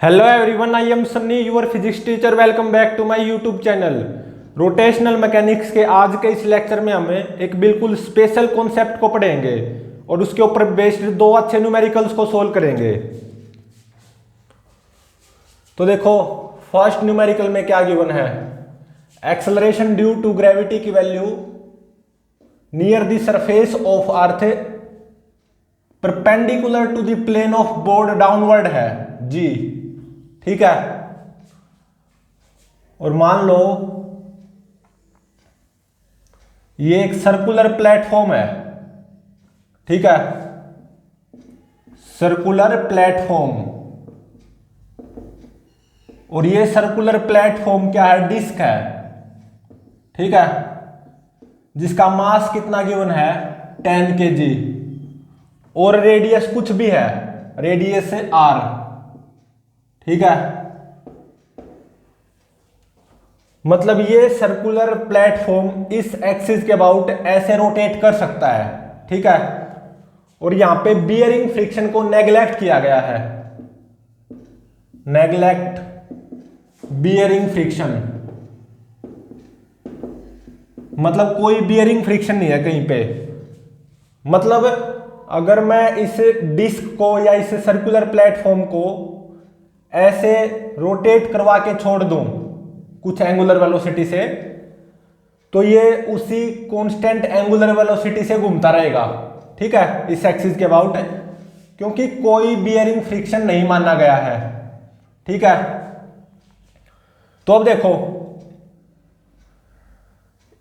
Hello everyone, I am Sunny your physics teacher. Welcome back to my YouTube channel rotational mechanics के आज के इस lecture में हमें एक बिल्कुल स्पेशल कॉन्सेप्ट को पढ़ेंगे और उसके ऊपर बेस्ड दो अच्छे न्यूमेरिकल्स को सोल्व करेंगे। तो देखो, फर्स्ट न्यूमेरिकल में क्या गिवन है, एक्सेलरेशन ड्यू टू ग्रेविटी की value near the surface of earth perpendicular to the plane of board downward है जी। ठीक है, और मान लो ये एक सर्कुलर प्लेटफॉर्म है। ठीक है, सर्कुलर प्लेटफॉर्म, और ये सर्कुलर प्लेटफॉर्म क्या है, डिस्क है। ठीक है, जिसका मास कितना गिवन है, 10 kg, और रेडियस कुछ भी है, रेडियस है r। ठीक है, मतलब ये सर्कुलर प्लेटफॉर्म इस एक्सिस के अबाउट ऐसे रोटेट कर सकता है। ठीक है, और यहां पे बियरिंग फ्रिक्शन को नेग्लेक्ट किया गया है, नेग्लेक्ट बियरिंग फ्रिक्शन, मतलब कोई बियरिंग फ्रिक्शन नहीं है कहीं पे। मतलब अगर मैं इस डिस्क को या इस सर्कुलर प्लेटफॉर्म को ऐसे रोटेट करवा के छोड़ दूं कुछ एंगुलर वेलोसिटी से, तो ये उसी कांस्टेंट एंगुलर वेलोसिटी से घूमता रहेगा। ठीक है, इस एक्सिस के अबाउट, क्योंकि कोई बियरिंग फ्रिक्शन नहीं माना गया है। ठीक है, तो अब देखो,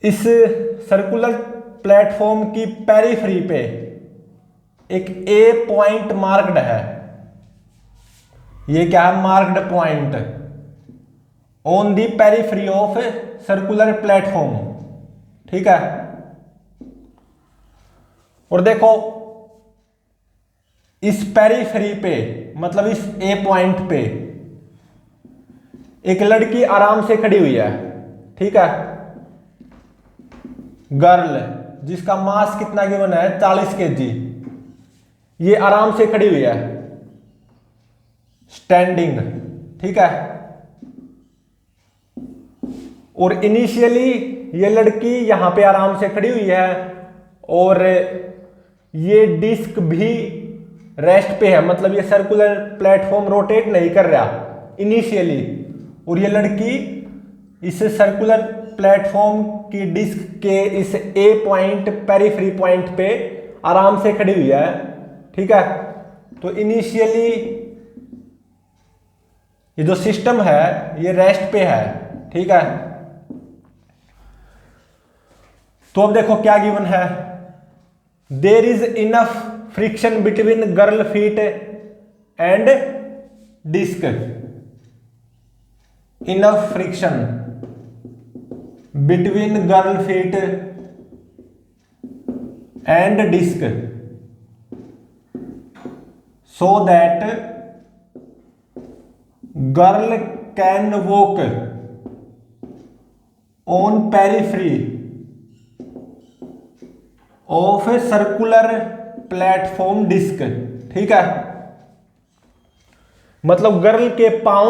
इस सर्कुलर प्लेटफॉर्म की पेरिफेरी पे एक ए पॉइंट मार्क्ड है। ये क्या है, marked point on the periphery of circular platform. ठीक है, और देखो इस पेरिफेरी पे, मतलब इस ए पॉइंट पे एक लड़की आराम से खड़ी हुई है। ठीक है, गर्ल, जिसका मास कितना गिवन है, 40 kg, ये आराम से खड़ी हुई है, स्टैंडिंग। ठीक है, और इनिशियली ये लड़की यहां पे आराम से खड़ी हुई है और ये डिस्क भी रेस्ट पे है, मतलब ये सर्कुलर प्लेटफॉर्म रोटेट नहीं कर रहा इनिशियली, और ये लड़की इस सर्कुलर प्लेटफॉर्म की डिस्क के इस ए पॉइंट पेरिफेरी पॉइंट पे आराम से खड़ी हुई है। ठीक है, तो इनिशियली ये जो सिस्टम है ये रेस्ट पे है। ठीक है, तो अब देखो क्या गिवन है, there is enough friction between girl feet and disc, enough friction between girl feet and disc so that girl can walk on periphery of a circular platform disc. ठीक है, मतलब गर्ल के पांव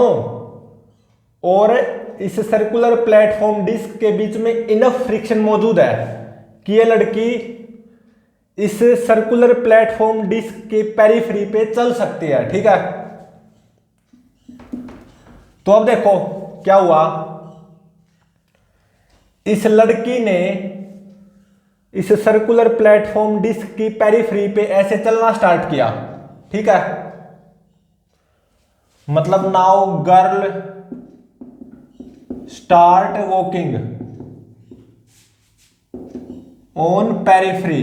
और इस सर्कुलर प्लेटफॉर्म डिस्क के बीच में enough friction मौजूद है कि ये लड़की इस सर्कुलर प्लेटफॉर्म डिस्क के पेरिफेरी पे चल सकती है। ठीक है, तो अब देखो क्या हुआ, इस लड़की ने इस सर्कुलर प्लेटफॉर्म डिस्क की पेरिफेरी पे ऐसे चलना स्टार्ट किया। ठीक है, मतलब now girl start walking on periphery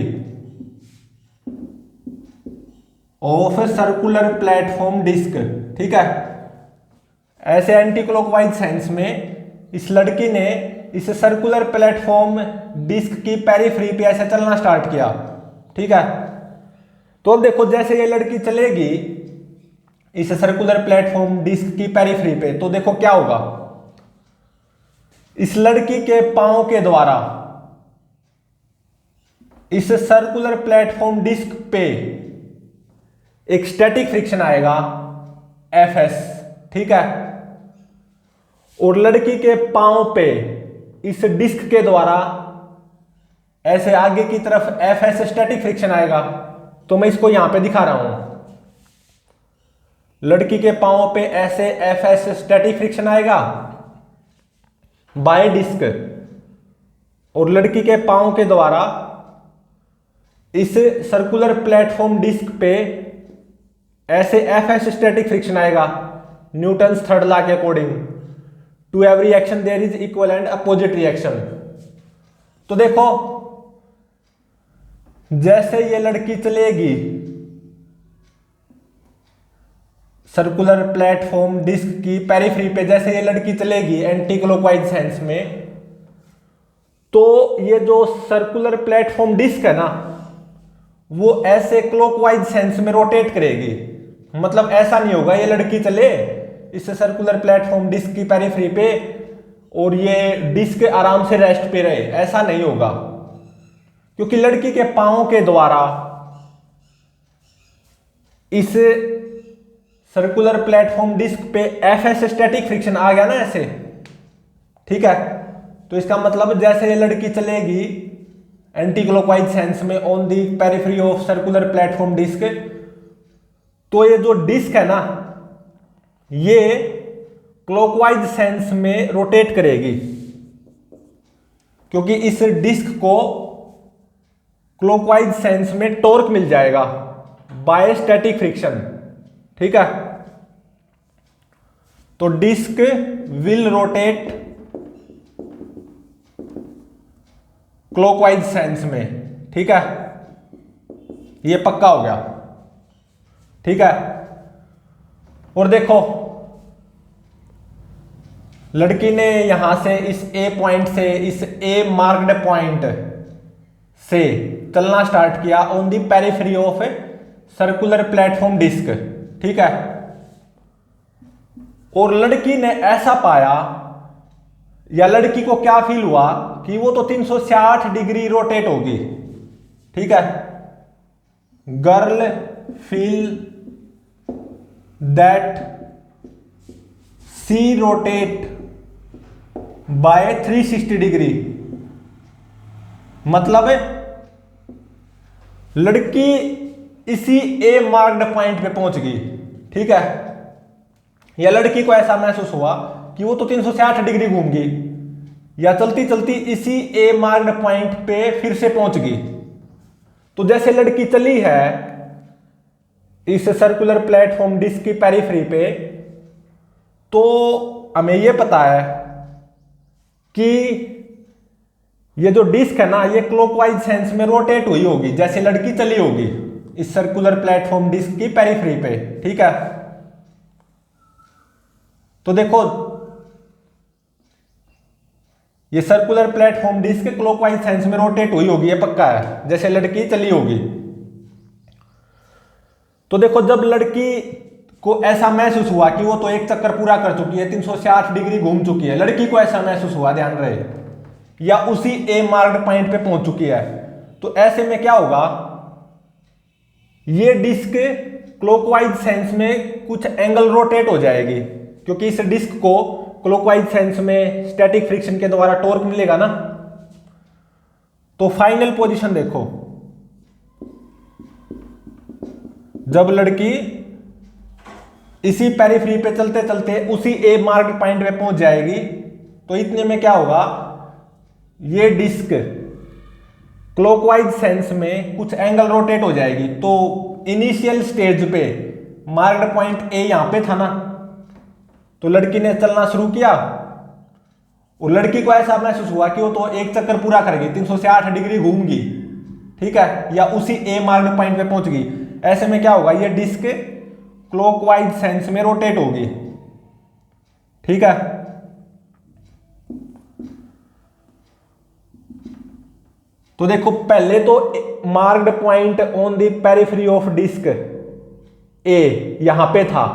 of circular platform disc. ठीक है, ऐसे एंटी क्लॉकवाइज सेंस में इस लड़की ने इस सर्कुलर प्लेटफॉर्म डिस्क की पेरिफेरी पे ऐसे चलना स्टार्ट किया। ठीक है, तो अब देखो जैसे ये लड़की चलेगी इस सर्कुलर प्लेटफॉर्म डिस्क की पेरिफेरी पे, तो देखो क्या होगा, इस लड़की के पांव के द्वारा इस सर्कुलर प्लेटफॉर्म डिस्क पे एक स्टैटिक फ्रिक्शन आएगा, एफ एस। ठीक है। और लड़की के पांव पे इस डिस्क के द्वारा ऐसे आगे की तरफ एफ स्टैटिक फ्रिक्शन आएगा। तो मैं इसको यहां पे दिखा रहा हूं, लड़की के पांव पे ऐसे एफ स्टैटिक फ्रिक्शन आएगा बाय डिस्क, और लड़की के पांव के द्वारा इस सर्कुलर प्लेटफॉर्म डिस्क पे ऐसे एफ स्टैटिक फ्रिक्शन आएगा न्यूटन्स थर्ड लॉ के according. To every action there is equal and opposite reaction. तो देखो जैसे ये लड़की चलेगी सर्कुलर प्लेटफॉर्म डिस्क की पेरिफेरी पे, जैसे ये लड़की चलेगी एंटी क्लॉकवाइज सेंस में, तो ये जो सर्कुलर प्लेटफॉर्म डिस्क है ना वो ऐसे क्लॉकवाइज सेंस में रोटेट करेगी। मतलब ऐसा नहीं होगा ये लड़की चले इस सर्कुलर प्लेटफॉर्म डिस्क की पेरिफेरी पे और ये डिस्क आराम से रेस्ट पे रहे, ऐसा नहीं होगा, क्योंकि लड़की के पांव के द्वारा इस सर्कुलर प्लेटफॉर्म डिस्क पे एफ स्टैटिक फ्रिक्शन आ गया ना ऐसे, ठीक है। तो इसका मतलब जैसे ये लड़की चलेगी एंटी क्लॉकवाइज सेंस में on the periphery of circular platform disc, तो ये जो डिस्क है ना ये क्लॉकवाइज सेंस में रोटेट करेगी, क्योंकि इस डिस्क को क्लॉकवाइज सेंस में टॉर्क मिल जाएगा बाय स्टैटिक फ्रिक्शन, ठीक है। तो disc will rotate clockwise sense में, ठीक है, ये पक्का हो गया, ठीक है। और देखो लड़की ने यहां से इस ए पॉइंट से इस ए मार्क्ड पॉइंट से चलना स्टार्ट किया on the periphery of circular platform disc, ठीक है। और लड़की ने ऐसा पाया या लड़की को क्या फील हुआ कि वो तो 360 डिग्री रोटेट होगी, ठीक है। Girl feel that she rotate by 360 degree. मतलब लड़की इसी ए मार्क्ड पॉइंट पे पहुंच गई, ठीक है। या लड़की को ऐसा महसूस हुआ कि वो तो 360 डिग्री घूम गई, या चलती चलती इसी ए मार्क्ड पॉइंट पे फिर से पहुंच गई। तो जैसे लड़की चली है इस सर्कुलर प्लेटफॉर्म डिस्क की पेरिफेरी पे, तो हमें ये पता है कि ये जो डिस्क है ना ये क्लॉकवाइज सेंस में रोटेट हुई होगी जैसे लड़की चली होगी इस सर्कुलर प्लेटफॉर्म डिस्क की पेरिफेरी पे, ठीक है। तो देखो ये circular platform disc clockwise sense में रोटेट हुई होगी, ये पक्का है, जैसे लड़की चली होगी। तो देखो जब लड़की को ऐसा महसूस हुआ कि वो तो एक चक्कर पूरा कर चुकी है, 360 डिग्री घूम चुकी है, लड़की को ऐसा महसूस हुआ, ध्यान रहे, या उसी ए मार्क्ड पॉइंट पे पहुंच चुकी है, तो ऐसे में क्या होगा, ये डिस्क क्लॉकवाइज सेंस में कुछ एंगल रोटेट हो जाएगी, क्योंकि इस डिस्क को क्लॉकवाइज सेंस में स्टैटिक फ्रिक्शन के द्वारा टॉर्क मिलेगा ना। तो फाइनल पोजीशन देखो, जब लड़की इसी पेरिफेरी पे चलते चलते उसी ए मार्क्ड पॉइंट पे पहुंच जाएगी, तो इतने में क्या होगा, ये डिस्क क्लॉकवाइज सेंस में कुछ एंगल रोटेट हो जाएगी। तो इनिशियल स्टेज पे मार्क्ड पॉइंट ए यहां पे था ना, तो लड़की ने चलना शुरू किया और लड़की को ऐसा महसूस हुआ कि वो तो एक चक्कर पूरा कर गई, 360 डिग्री घूम गई, ठीक है, या उसी ए मार्क्ड पॉइंट पे पहुंच गई। ऐसे में क्या होगा, ये डिस्क क्लॉकवाइज सेंस में रोटेट होगी, ठीक है। तो देखो पहले तो marked point on the periphery of disc A यहां पे था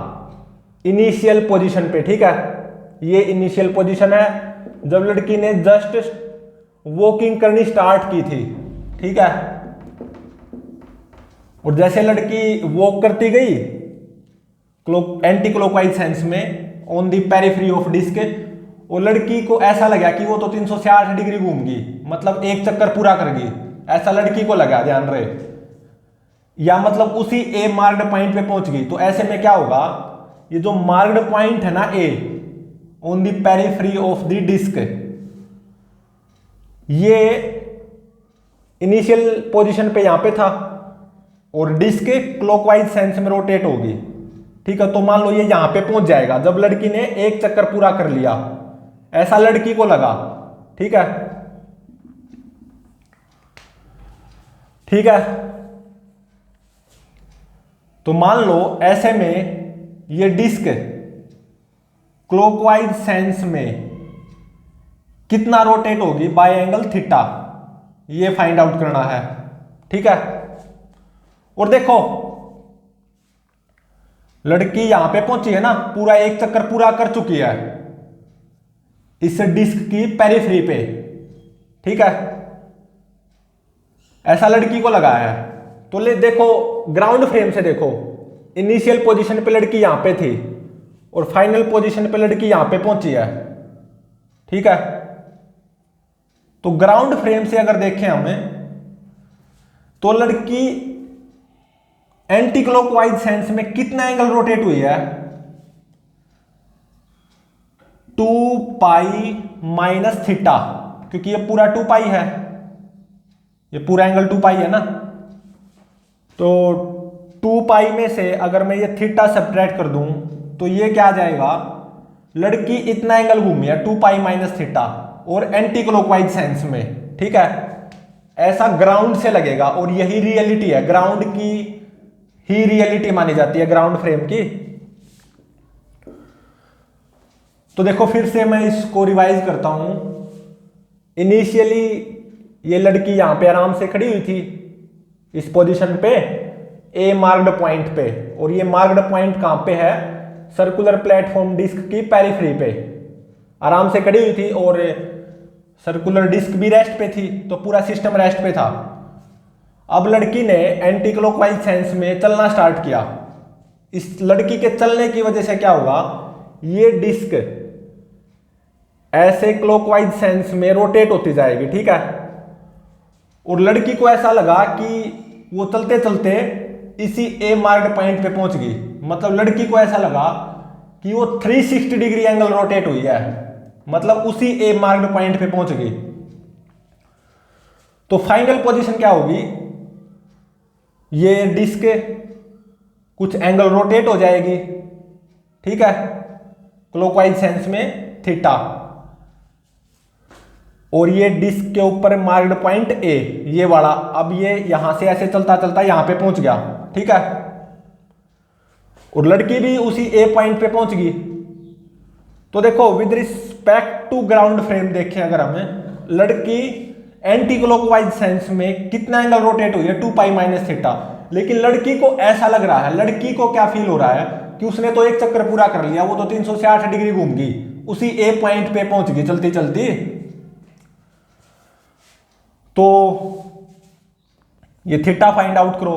इनिशियल पोजीशन पे, ठीक है, ये इनिशियल पोजीशन है जब लड़की ने जस्ट वॉकिंग करनी स्टार्ट की थी, ठीक है। और जैसे लड़की वॉक करती गई एंटी क्लॉकवाइज सेंस में on the periphery of disc, और लड़की को ऐसा लगा कि वो तो 360 डिग्री घूमगी, मतलब एक चक्कर पूरा करगी, ऐसा लड़की को लगा, ध्यान रहे, या मतलब उसी ए मार्क्ड पॉइंट पे पहुंच गई। तो ऐसे में क्या होगा, ये जो मार्क्ड पॉइंट है ना A on the periphery of the disc, ये इनिशियल पोजीशन पे यहां पे था और डिस्क क्लॉकवाइज सेंस में रोटेट होगी, ठीक है। तो मान लो ये यहां पे पहुंच जाएगा जब लड़की ने एक चक्कर पूरा कर लिया, ऐसा लड़की को लगा, ठीक है, ठीक है। तो मान लो ऐसे में ये डिस्क क्लॉकवाइज सेंस में कितना रोटेट होगी बाय एंगल थीटा, ये फाइंड आउट करना है, ठीक है। और देखो लड़की यहां पे पहुंची है ना, पूरा एक चक्कर पूरा कर चुकी है इस डिस्क की पेरिफेरी पे, ठीक है, ऐसा लड़की को लगा है। तो ले देखो ग्राउंड फ्रेम से देखो, इनिशियल पोजीशन पे लड़की यहां पे थी और फाइनल पोजीशन पे लड़की यहां पे पहुंची है, ठीक है। तो ग्राउंड फ्रेम से अगर देखें हमें, तो लड़की एंटी क्लॉकवाइज सेंस में कितना एंगल रोटेट हुई है, 2 पाई माइनस थीटा, क्योंकि ये पूरा 2 पाई है, ये पूरा एंगल 2 पाई है ना। तो 2 पाई में से अगर मैं ये थीटा सब्ट्रैक्ट कर दूं तो ये क्या आ जाएगा, लड़की इतना एंगल घूमी है 2 पाई माइनस थीटा और एंटी क्लॉकवाइज सेंस में, ठीक है, ऐसा ग्राउंड से लगेगा। और यही रियलिटी है, ग्राउंड की ही रियलिटी मानी जाती है ग्राउंड फ्रेम की। तो देखो फिर से मैं इसको रिवाइज करता हूं। इनिशियली ये लड़की यहां पे आराम से खड़ी हुई थी इस पोजीशन पे ए मार्क्ड पॉइंट पे, और ये मार्क्ड पॉइंट कहां पे है, सर्कुलर प्लेटफॉर्म डिस्क की पेरिफेरी पे आराम से खड़ी हुई थी, और सर्कुलर डिस्क भी रेस्ट पे थी, तो पूरा सिस्टम रेस्ट पे था। अब लड़की ने एंटी क्लॉकवाइज सेंस में चलना स्टार्ट किया। इस लड़की के चलने की वजह से क्या होगा, ये डिस्क ऐसे क्लॉकवाइज सेंस में रोटेट होती जाएगी, ठीक है। और लड़की को ऐसा लगा कि वो चलते चलते इसी ए मार्क्ड पॉइंट पे पहुंच गई, मतलब लड़की को ऐसा लगा कि वो 360 डिग्री एंगल रोटेट हुई है, मतलब उसी ए मार्क्ड पॉइंट पे पहुंच गई। तो फाइनल पोजीशन क्या होगी, ये डिस्क कुछ एंगल रोटेट हो जाएगी, ठीक है, क्लॉकवाइज सेंस में थीटा, और ये डिस्क के ऊपर मार्क्ड पॉइंट ए ये वाला, अब ये यहां से ऐसे चलता चलता यहां पे पहुंच गया, ठीक है, और लड़की भी उसी ए पॉइंट पे पहुंच गई। तो देखो with respect to ground frame देखें अगर हमें, लड़की एंटी क्लॉकवाइज सेंस में कितना एंगल रोटेट हुई है, 2 पाई माइनस थीटा, लेकिन लड़की को ऐसा लग रहा है, लड़की को क्या फील हो रहा है कि उसने तो एक चक्कर पूरा कर लिया, वो तो 360 डिग्री घूम गई, उसी ए पॉइंट पे पहुंच गई चलती चलती। तो ये थीटा फाइंड आउट करो,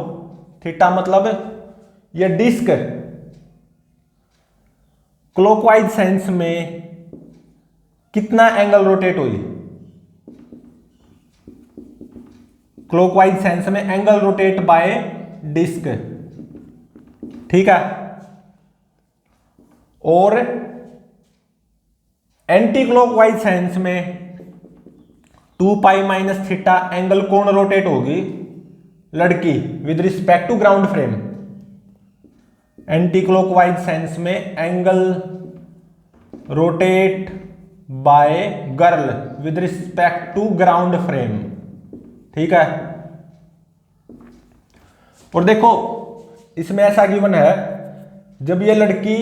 थीटा मतलब ये डिस्क क्लॉकवाइज सेंस में कितना एंगल रोटेट हुई, क्लॉकवाइज सेंस में एंगल रोटेट बाय डिस्क, ठीक है। और एंटी क्लॉकवाइज सेंस में 2 पाई माइनस थीटा एंगल कौन रोटेट होगी, लड़की with respect to ground frame. Anti clockwise sense में angle rotate by girl with respect to ground frame, ठीक है। और देखो इसमें ऐसा गिवन है, जब ये लड़की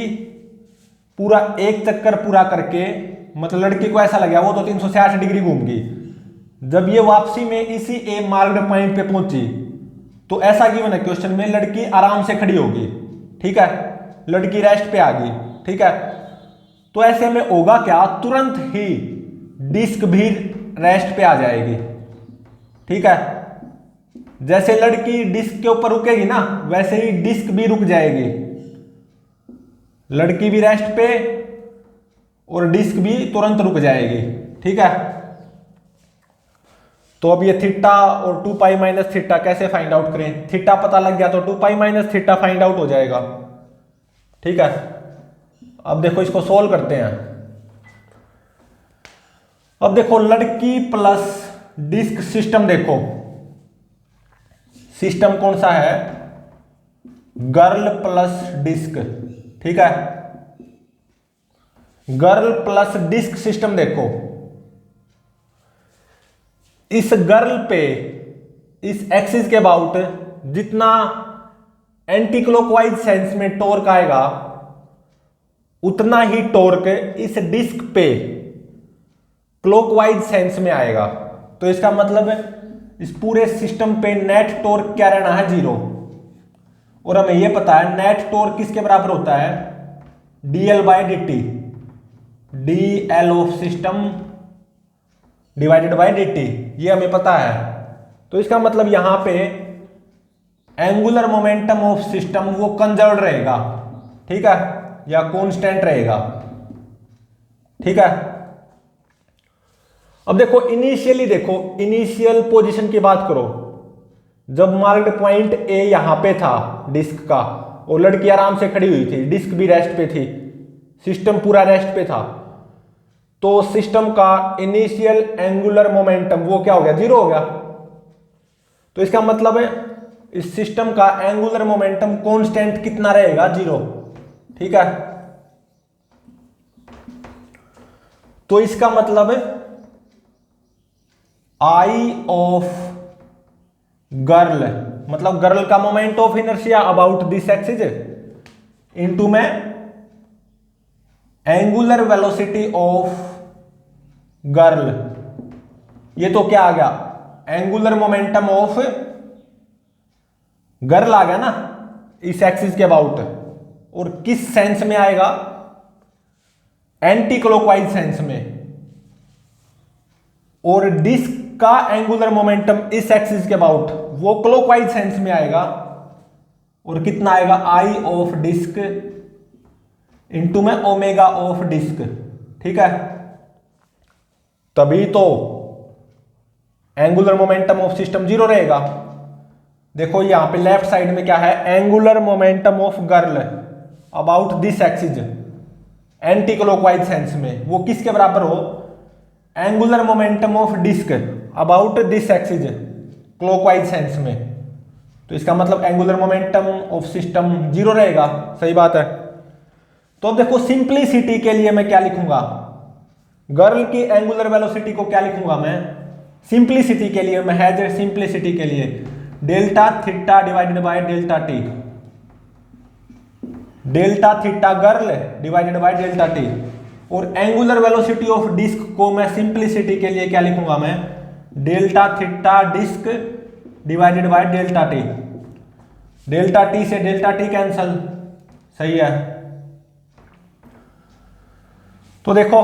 पूरा एक चक्कर पूरा करके, मतलब लड़की को ऐसा लगा वो तो 360 डिग्री घूम गई, जब ये वापसी में इसी ए मार्क्ड पॉइंट पे पहुंची, तो ऐसा गिवन है क्वेश्चन में, लड़की आराम से खड़ी होगी, ठीक है, लड़की रेस्ट पे आ गई, ठीक है। तो ऐसे में होगा क्या, तुरंत ही डिस्क भी रेस्ट पे आ जाएगी, ठीक है। जैसे लड़की डिस्क के ऊपर रुकेगी ना, वैसे ही डिस्क भी रुक जाएगी, लड़की भी रेस्ट पे और डिस्क भी तुरंत रुक जाएगी। ठीक है, तो अब ये थीटा और 2 पाई माइनस थीटा कैसे फाइंड आउट करें? थीटा पता लग गया तो 2 pi minus theta find out हो जाएगा। ठीक है, अब देखो इसको सोल्व करते हैं। अब देखो लड़की प्लस डिस्क सिस्टम, देखो सिस्टम कौन सा है? Girl plus disc. ठीक है, गर्ल प्लस डिस्क सिस्टम। देखो इस गर्ल पे इस एक्सिस के अबाउट जितना एंटी क्लॉकवाइज सेंस में टॉर्क आएगा उतना ही टॉर्क इस डिस्क पे क्लॉकवाइज सेंस में आएगा। तो इसका मतलब इस पूरे सिस्टम पे नेट टॉर्क क्या रहना है? 0। और हमें यह पता है नेट टॉर्क किसके बराबर होता है? dl/dt, dl of system divided by dt, ये हमें पता है। तो इसका मतलब यहां पे एंगुलर मोमेंटम ऑफ सिस्टम वो कंजर्व रहेगा। ठीक है, या कांस्टेंट रहेगा। ठीक है, अब देखो इनिशियली, देखो इनिशियल पोजीशन की बात करो। जब मार्क्ड पॉइंट ए यहां पे था डिस्क का और लड़की आराम से खड़ी हुई थी, डिस्क भी रेस्ट पे थी, सिस्टम पूरा रेस्ट पे था, तो सिस्टम का इनिशियल एंगुलर मोमेंटम वो क्या हो गया? 0 हो गया। तो इसका मतलब है इस सिस्टम का एंगुलर मोमेंटम कांस्टेंट कितना रहेगा? 0। ठीक है, तो इसका मतलब है आई ऑफ गर्ल, मतलब गर्ल का moment of inertia about this axis into में एंगुलर वेलोसिटी ऑफ गर्ल, ये तो क्या आ गया? एंगुलर मोमेंटम ऑफ गर्ल आ गया ना इस एक्सिस के अबाउट। और किस सेंस में आएगा? एंटी क्लॉकवाइज सेंस में। और डिस्क का एंगुलर मोमेंटम इस एक्सिस के अबाउट वो क्लॉकवाइज सेंस में आएगा। और कितना आएगा? आई ऑफ डिस्क इनटू में ओमेगा ऑफ डिस्क। ठीक है, तभी तो एंगुलर मोमेंटम ऑफ सिस्टम 0 रहेगा। देखो यहां पे लेफ्ट साइड में क्या है? Angular momentum of girl about this axis anti clockwise sense में वो किसके बराबर हो? Angular momentum of disc about this axis clockwise sense में। तो इसका मतलब एंगुलर मोमेंटम ऑफ सिस्टम 0 रहेगा। सही बात है। तो अब देखो सिंपलिसिटी के लिए मैं क्या लिखूंगा? गर्ल की एंगुलर वेलोसिटी को क्या लिखूंगा मैं? सिंपलिसिटी के लिए मैं हैज सिंपलिसिटी के लिए delta theta divided by delta t, delta theta girl divided by delta t. और एंगुलर वेलोसिटी ऑफ डिस्क को मैं सिंपलिसिटी के लिए क्या लिखूंगा मैं? Delta theta disc divided by delta t. Delta t से डेल्टा टी कैंसल। सही है। तो देखो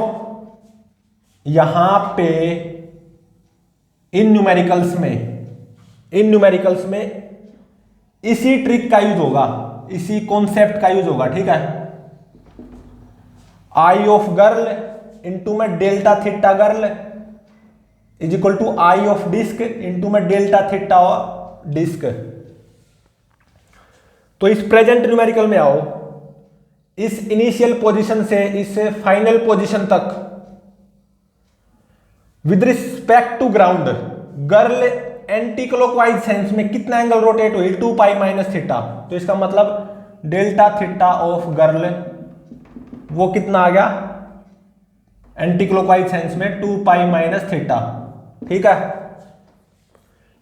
यहां पे इन न्यूमेरिकल्स में इसी ट्रिक का यूज होगा, इसी कॉन्सेप्ट का यूज होगा। ठीक है, आई ऑफ गर्ल इंटू में delta theta girl is equal to I of disc into में डेल्टा थीटा डिस्क। तो इस प्रेजेंट न्यूमेरिकल में आओ, इस इनिशियल पोजीशन से इस फाइनल पोजीशन तक with respect to ground girl anti clockwise sense में कितना एंगल रोटेट हुई? 2 पाई माइनस थीटा। तो इसका मतलब डेल्टा थीटा ऑफ गर्ल वो कितना आ गया? एंटी क्लॉकवाइज सेंस में 2 पाई माइनस थीटा। ठीक है,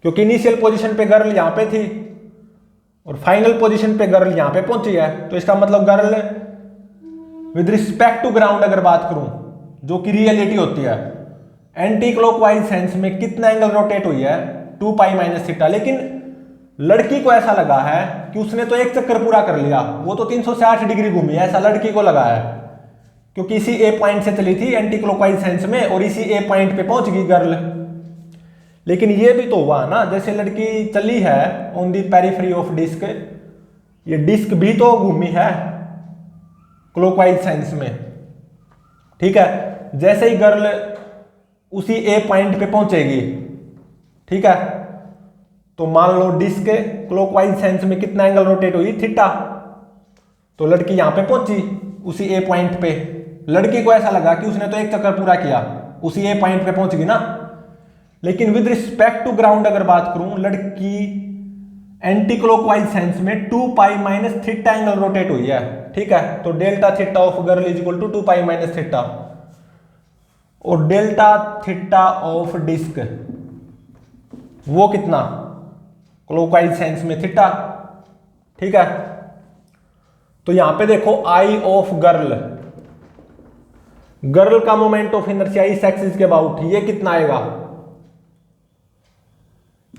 क्योंकि इनिशियल पोजीशन पे गर्ल यहां पे थी और फाइनल पोजीशन पे गर्ल यहां पे पहुंची है। तो इसका मतलब girl with respect to ground अगर बात करूं, जो कि रियलिटी होती है, एंटी क्लॉकवाइज सेंस में कितना एंगल रोटेट हुई है? 2 पाई माइनस थीटा। लेकिन लड़की को ऐसा लगा है कि उसने तो एक चक्कर पूरा कर लिया, वो तो 360 डिग्री घूमी है, ऐसा लड़की को लगा है, क्योंकि इसी ए पॉइंट से चली थी एंटी क्लॉकवाइज सेंस में और इसी ए पॉइंट पे पहुंच गई गर्ल। लेकिन ये भी तो हुआ ना, जैसे लड़की चली है on the periphery of disc, ये डिस्क भी तो घूमी है क्लॉकवाइज साइंस में। ठीक है, जैसे ही गर्ल उसी ए पॉइंट पे पहुंचेगी, ठीक है, तो मान लो डिस्क क्लॉकवाइज साइंस में कितना एंगल रोटेट हुई, थीटा। तो लड़की यहां पे पहुंची उसी ए पॉइंट पे, लड़की को ऐसा लगा कि उसने तो एक चक्कर पूरा किया, उसी ए पॉइंट पे पहुंच गई ना। लेकिन विद रिस्पेक्ट टू ग्राउंड अगर बात करूं, लड़की एंटी क्लॉकवाइज साइंस में 2 pi minus theta angle rotate हुई है। ठीक है, तो delta theta of girl is equal to 2 pi minus theta, और डेल्टा थीटा ऑफ डिस्क वो कितना, क्लॉकवाइज साइंस में थीटा। ठीक है, तो यहां पे देखो आई ऑफ गर्ल, गर्ल का मोमेंट ऑफ इनर्शिया इस एक्सिस के अबाउट ये कितना आएगा,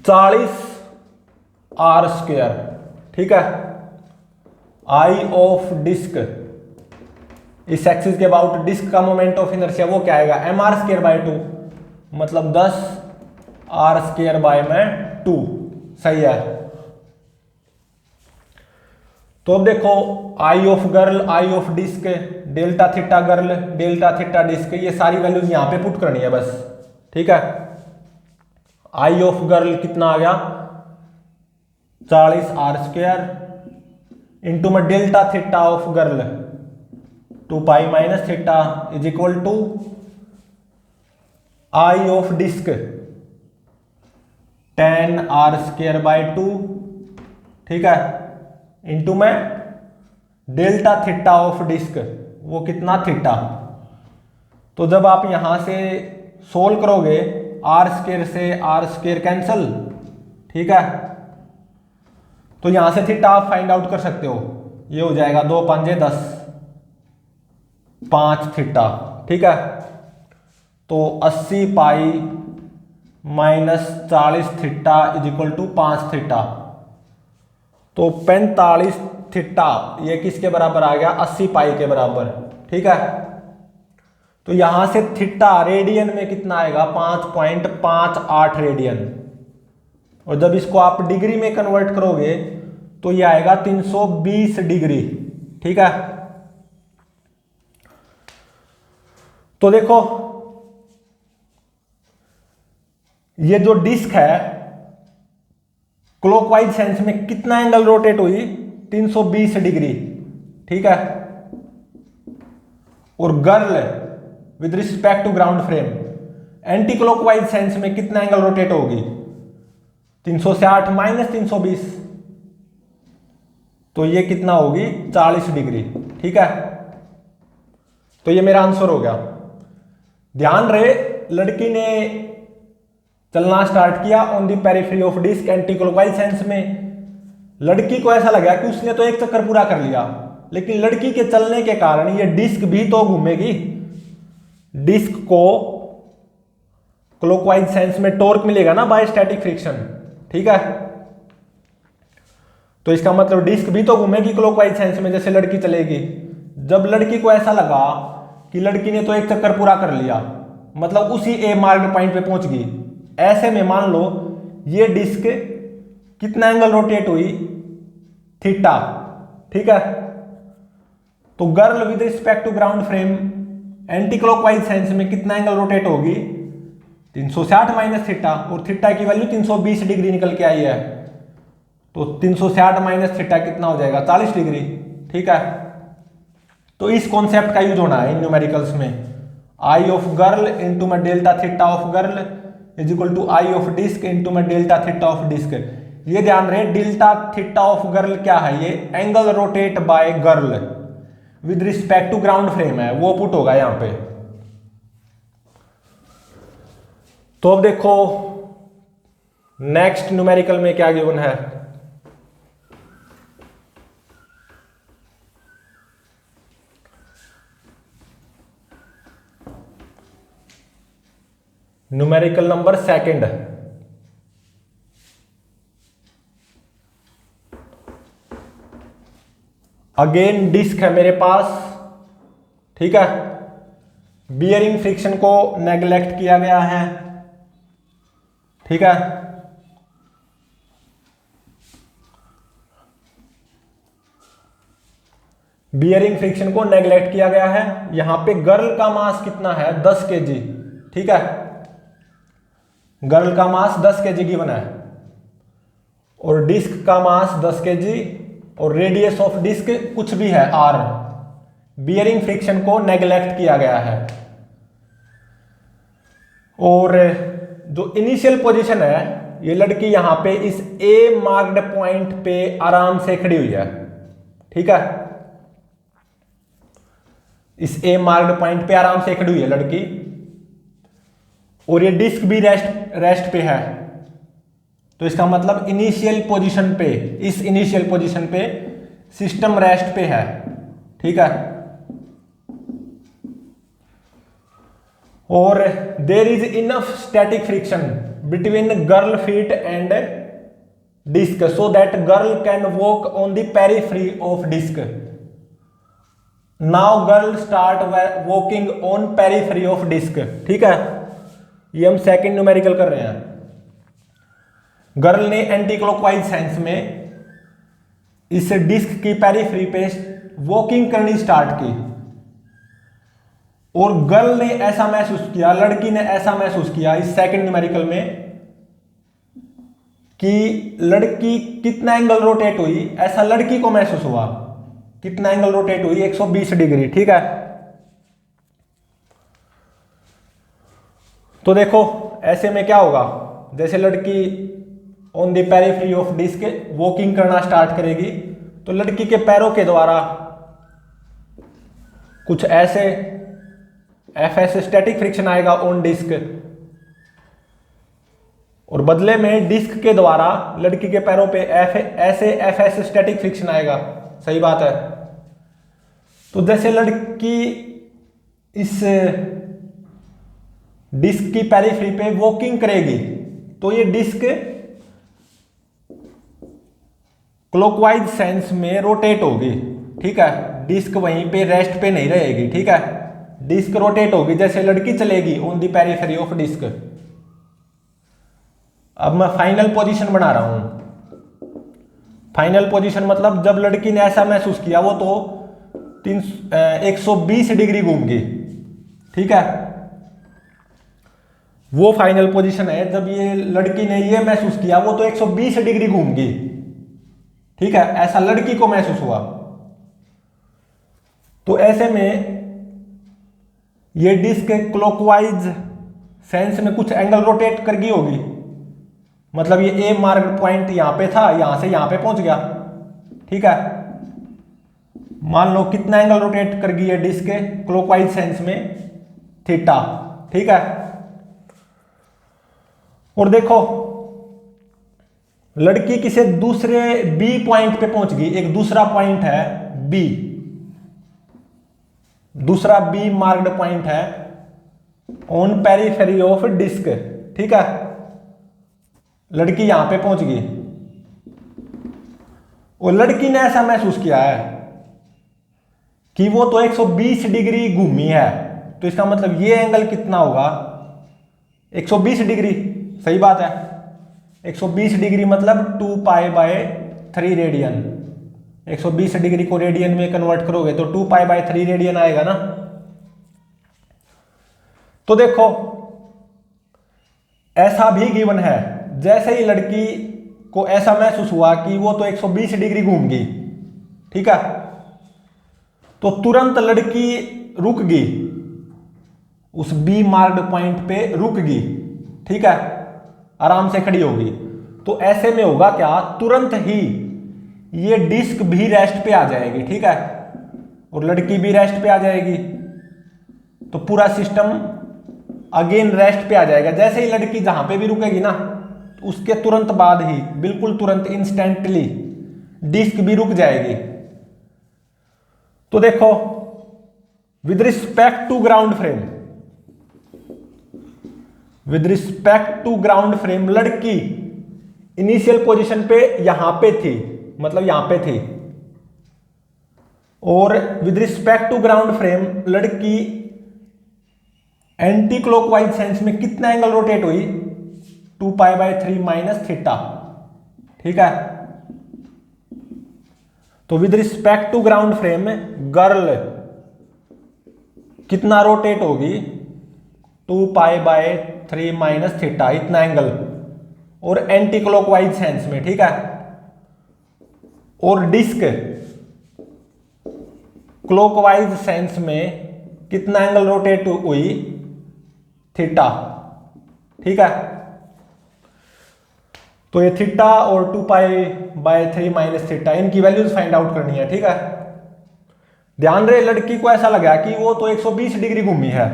40 आर स्क्वायर। ठीक है, आई ऑफ डिस्क इस एक्सिस के अबाउट डिस्क का मोमेंट ऑफ इनर्शिया वो क्या आएगा, एम आर स्क्वायर बाय 2, मतलब 10 आर स्क्वायर बाय में 2। सही है। तो अब देखो I of girl, I of disc, delta theta girl, delta theta disc, ये सारी वैल्यूज यहां पे पुट करनी है बस। ठीक है, आई ऑफ गर्ल कितना आ गया, 40 आर स्क्वायर इंटू में delta theta of girl 2 pi minus theta is equal to I of disc 10 R square by 2। ठीक है, इंटू में डेल्टा थीटा ऑफ डिस्क वो कितना, थीटा। तो जब आप यहां से सोल्व करोगे, आर स्क्वायर से आर स्क्वायर कैंसल। ठीक है, तो यहां से थीटा आप फाइंड आउट कर सकते हो, ये हो जाएगा 2 5 10 5 थीटा। ठीक है, तो 80 pi minus 40 theta is equal to 5 theta. तो 45 थीटा ये किसके बराबर आ गया, 80 पाई के बराबर। ठीक है, तो यहां से थीटा रेडियन में कितना आएगा, 5.58 रेडियन, और जब इसको आप डिग्री में कन्वर्ट करोगे तो ये आएगा 320 डिग्री। ठीक है, तो देखो ये जो डिस्क है क्लॉकवाइज सेंस में कितना एंगल रोटेट हुई, 320 डिग्री। ठीक है, और girl with respect to ground frame anti clockwise sense में कितना एंगल रोटेट होगी, 360 माइनस 320, तो ये कितना होगी, 40 डिग्री। ठीक है, तो ये मेरा आंसर हो गया। ध्यान रहे, लड़की ने चलना स्टार्ट किया on the periphery of disc anti clockwise sense में। लड़की को ऐसा लगा कि उसने तो एक चक्कर पूरा कर लिया, लेकिन लड़की के चलने के कारण ये डिस्क भी तो घूमेगी। डिस्क को क्लॉकवाइज सेंस में टॉर्क मिलेगा ना बाय स्टैटिक फ्रिक्शन। ठीक है, तो इसका मतलब डिस्क भी तो घूमेगी क्लॉकवाइज सेंस में जैसे लड़की चलेगी। जब लड़की को ऐसा लगा कि लड़की ने तो एक चक्कर पूरा कर लिया, मतलब उसी ए मार्क्ड पॉइंट पे पहुंच गई, ऐसे में मान लो ये डिस्क कितना एंगल रोटेट हुई, थीटा। ठीक है, तो girl with respect to ground frame anti clockwise sense में कितना एंगल रोटेट होगी, 360 माइनस थीटा, और थीटा की वैल्यू 320 डिग्री निकल के आई है, तो 360 माइनस थीटा कितना हो जाएगा, 40 डिग्री। ठीक है, तो इस कॉन्सेप्ट का यूज होना है इन न्यूमेरिकल्स में। आई ऑफ गर्ल इंटू में delta theta of girl is equal to I of disc into में डेल्टा थीटा ऑफ डिस्क। ये ध्यान रहे, डेल्टा थीटा ऑफ गर्ल क्या है, ये angle rotate by girl with respect to ground frame है, वो पुट होगा यहां पे। तो अब देखो नेक्स्ट न्यूमेरिकल में क्या गिवन है। Numerical number second, again disc है मेरे पास। ठीक है, बियरिंग फ्रिक्शन को नेग्लेक्ट किया गया है। ठीक है, बियरिंग फ्रिक्शन को नेग्लेक्ट किया गया है। यहां पे गर्ल का मास कितना है, 10 kg। ठीक है, गर्ल का मास 10 kg गिवन है और डिस्क का मास 10 kg और रेडियस ऑफ डिस्क कुछ भी है r। बियरिंग फ्रिक्शन को नेग्लेक्ट किया गया है और जो इनिशियल पोजीशन है, ये लड़की यहां पे इस ए मार्क्ड पॉइंट पे आराम से खड़ी हुई है। ठीक है, इस ए मार्क्ड पॉइंट पे आराम से खड़ी हुई है लड़की और ये डिस्क भी रेस्ट पे है। तो इसका मतलब इनिशियल पोजीशन पे, इस इनिशियल पोजीशन पे सिस्टम रेस्ट पे है। ठीक है, और there is enough static friction between girl feet and disc so that girl can walk on the periphery of disc. Now girl start walking on periphery of disc. ठीक है, ये हम सेकंड न्यूमेरिकल कर रहे हैं। गर्ल ने anti clockwise sense में इस डिस्क की पेरिफेरी पे वॉकिंग करनी स्टार्ट की और गर्ल ने ऐसा महसूस किया, लड़की ने ऐसा महसूस किया इस सेकंड न्यूमेरिकल में कि लड़की कितना एंगल रोटेट हुई, ऐसा लड़की को महसूस हुआ। कितना एंगल रोटेट हुई, 120 डिग्री। ठीक है, तो देखो ऐसे में क्या होगा, जैसे लड़की on the periphery of disc walking करना स्टार्ट करेगी तो लड़की के पैरों के द्वारा कुछ ऐसे एफएस स्टैटिक फ्रिक्शन आएगा ऑन डिस्क और बदले में डिस्क के द्वारा लड़की के पैरों पे ऐसे एफएस स्टैटिक फ्रिक्शन आएगा। सही बात है। तो जैसे लड़की इस डिस्क की पेरिफेरी पे वॉकिंग करेगी तो ये डिस्क क्लॉकवाइज सेंस में रोटेट होगी। ठीक है, डिस्क वहीं पे रेस्ट पे नहीं रहेगी। ठीक है, डिस्क रोटेट होगी जैसे लड़की चलेगी on the periphery of disc. अब मैं फाइनल पोजीशन बना रहा हूं। फाइनल पोजीशन मतलब जब लड़की ने ऐसा महसूस किया वो तो 120 डिग्री घूम गई। ठीक है, वो फाइनल पोजीशन है जब ये लड़की ने ये महसूस किया वो तो 120 डिग्री घूम गई। ठीक है, ऐसा लड़की को महसूस हुआ। तो ऐसे में ये डिस्क क्लॉकवाइज सेंस में कुछ एंगल रोटेट कर गई होगी। मतलब ये ए मार्क पॉइंट यहां पे था, यहां से यहां पे पहुंच गया। ठीक है, मान लो कितना एंगल रोटेट कर गई है डिस्क क्लॉकवाइज सेंस में, थीटा। ठीक है, और देखो लड़की किसी दूसरे बी पॉइंट पे पहुंच गई। एक दूसरा पॉइंट है बी, दूसरा बी मार्क्ड पॉइंट है ऑन पेरिफेरी ऑफ डिस्क। ठीक है, लड़की यहां पे पहुंच गई और लड़की ने ऐसा महसूस किया है कि वो तो 120 डिग्री घूमी है। तो इसका मतलब ये एंगल कितना होगा, 120 डिग्री। सही बात है, 120 डिग्री मतलब 2 पाई बाय 3 रेडियन। 120 डिग्री को रेडियन में कन्वर्ट करोगे तो 2 पाई बाय 3 रेडियन आएगा ना। तो देखो ऐसा भी गिवन है, जैसे ही लड़की को ऐसा महसूस हुआ कि वो तो 120 डिग्री घूम गई। ठीक है, तो तुरंत लड़की रुक गई, उस बी मार्क्ड पॉइंट पे रुक गई। ठीक है, आराम से खड़ी होगी। तो ऐसे में होगा क्या, तुरंत ही ये डिस्क भी रेस्ट पे आ जाएगी। ठीक है, और लड़की भी रेस्ट पे आ जाएगी तो पूरा सिस्टम अगेन रेस्ट पे आ जाएगा। जैसे ही लड़की जहां पे भी रुकेगी ना, उसके तुरंत बाद ही, बिल्कुल तुरंत, इंस्टेंटली डिस्क भी रुक जाएगी। तो देखो with respect to ground frame, with respect to ground frame लड़की इनिशियल पोजीशन पे यहां पे थी, मतलब यहां पे थी, और with respect to ground frame लड़की एंटी क्लॉकवाइज सेंस में कितना एंगल रोटेट हुई, 2 पाई बाय 3 माइनस थीटा। ठीक है, तो with respect to ground frame girl कितना रोटेट होगी, 2π/3 माइनस थीटा, इतना एंगल, और एंटी क्लॉकवाइज सेंस में, ठीक है। और डिस्क क्लॉकवाइज सेंस में कितना एंगल रोटेट हुई, थीटा, ठीक है। तो ये थीटा और 2π/3 माइनस थीटा, इनकी वैल्यूज फाइंड आउट करनी है, ठीक है। ध्यान रहे, लड़की को ऐसा लगा कि वो तो 120 डिग्री घूमी है,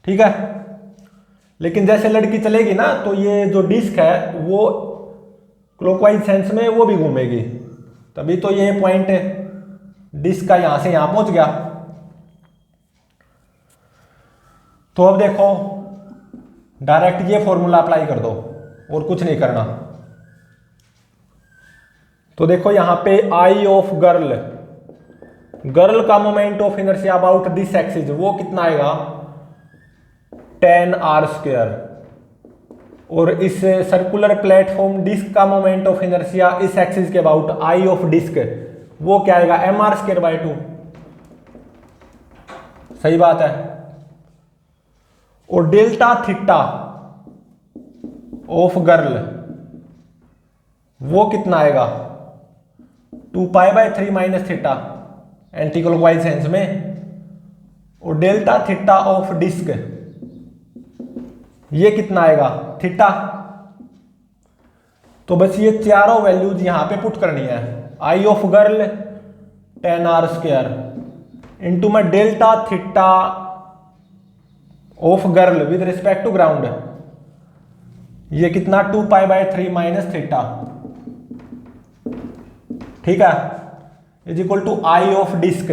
ठीक है, लेकिन जैसे लड़की चलेगी ना तो ये जो डिस्क है वो क्लॉकवाइज सेंस में वो भी घूमेगी, तभी तो ये पॉइंट डिस्क का यहां से यहां पहुंच गया। तो अब देखो, डायरेक्ट ये फॉर्मूला अप्लाई कर दो और कुछ नहीं करना। तो देखो यहां पे आई ऑफ गर्ल, गर्ल का moment of inertia about this axis वो कितना आएगा, 10r², और इस सर्कुलर प्लेटफॉर्म डिस्क का मोमेंट ऑफ इनर्शिया इस एक्सिस के अबाउट आई ऑफ डिस्क वो क्या आएगा, mr²/2, सही बात है। और डेल्टा थीटा ऑफ गर्ल वो कितना आएगा, 2π/3 minus theta anti clockwise sense में, और डेल्टा थीटा ऑफ डिस्क ये कितना आएगा, थीटा। तो बस ये चारों वैल्यूज यहां पे पुट करनी है, I of girl 10r² into में delta theta of girl with respect to ground, ये कितना 2π/3 माइनस थीटा, ठीक है, is equal to I of disc,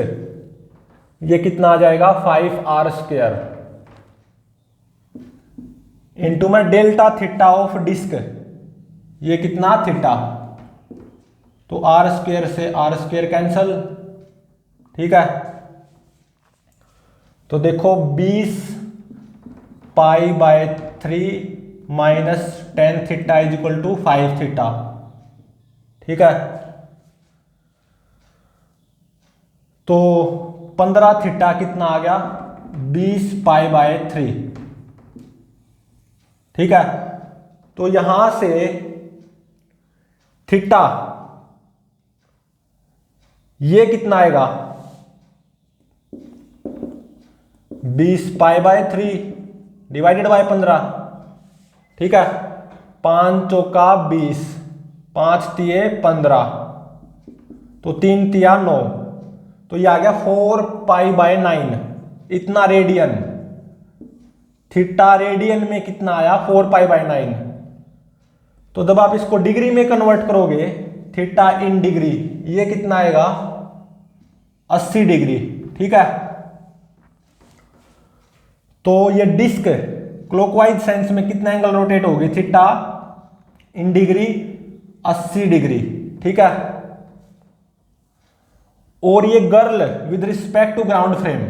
ये कितना आ जाएगा 5r² इंटू में डेल्टा थीटा ऑफ डिस्क, ये कितना थीटा, तो r² से r² कैंसल, ठीक है। तो देखो 20π/3 minus 10 theta is equal to 5 theta, ठीक है। तो 15 थीटा कितना आ गया, 20π/3, ठीक है। तो यहां से थीटा ये कितना आएगा, 20π/3 डिवाइडेड बाय 15, ठीक है, 5 चौका 20, 5 तिये 15, तो 3 तिया 9, तो ये आ गया 4π/9, इतना रेडियन, थीटा रेडियन में कितना आया 4π/9। तो जब आप इसको डिग्री में कन्वर्ट करोगे, थीटा इन डिग्री, ये कितना आएगा 80 डिग्री, ठीक है। तो ये डिस्क क्लॉकवाइज सेंस में कितना एंगल रोटेट होगी, थीटा इन डिग्री 80 डिग्री, ठीक है। और ये girl with respect to ground frame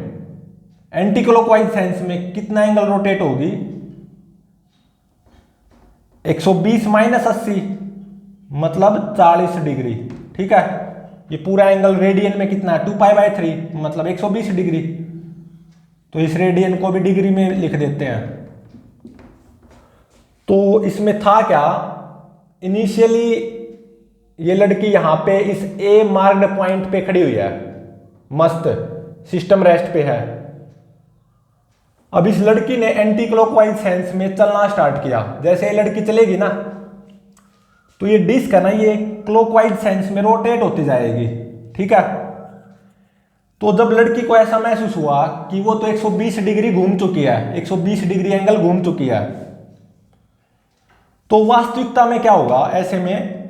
anti clockwise sense में कितना एंगल रोटेट होगी, 120 माइनस 80 मतलब 40 डिग्री, ठीक है। ये पूरा एंगल रेडियन में कितना है, 2π/3 मतलब 120 डिग्री, तो इस रेडियन को भी डिग्री में लिख देते हैं। तो इसमें था क्या, इनिशियली ये लड़की यहां पे इस ए मार्क्ड पॉइंट पे खड़ी हुई है, मस्त सिस्टम रेस्ट पे है। अब इस लड़की ने एंटी क्लॉकवाइज सेंस में चलना स्टार्ट किया, जैसे ये लड़की चलेगी ना तो ये डिस्क है ना, ये क्लॉकवाइज सेंस में रोटेट होती जाएगी, ठीक है। तो जब लड़की को ऐसा महसूस हुआ कि वो तो 120 डिग्री घूम चुकी है, 120 डिग्री एंगल घूम चुकी है, तो वास्तविकता में क्या होगा, ऐसे में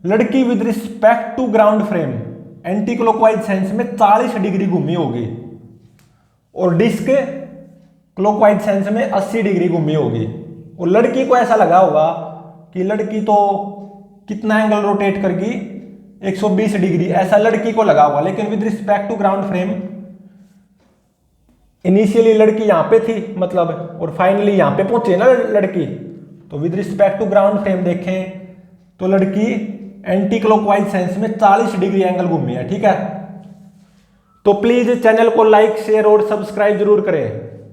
लड़की with respect to ground frame anti clockwise sense में 40 डिग्री घूमी होगी, और डिस्क क्लॉकवाइज सेंस में 80 डिग्री घूमी होगी। और लड़की को ऐसा लगा होगा कि लड़की तो कितना एंगल रोटेट करगी, 120 डिग्री, ऐसा लड़की को लगा होगा। लेकिन with respect to ground frame initially लड़की यहां पे थी मतलब, और फाइनली यहां पे पहुंचे ना लड़की, तो with respect to ground frame देखें तो लड़की एंटी क्लॉकवाइज सेंस में 40 डिग्री एंगल घूमी है, ठीक है। तो प्लीज चैनल को लाइक शेयर और सब्सक्राइब जरूर करें।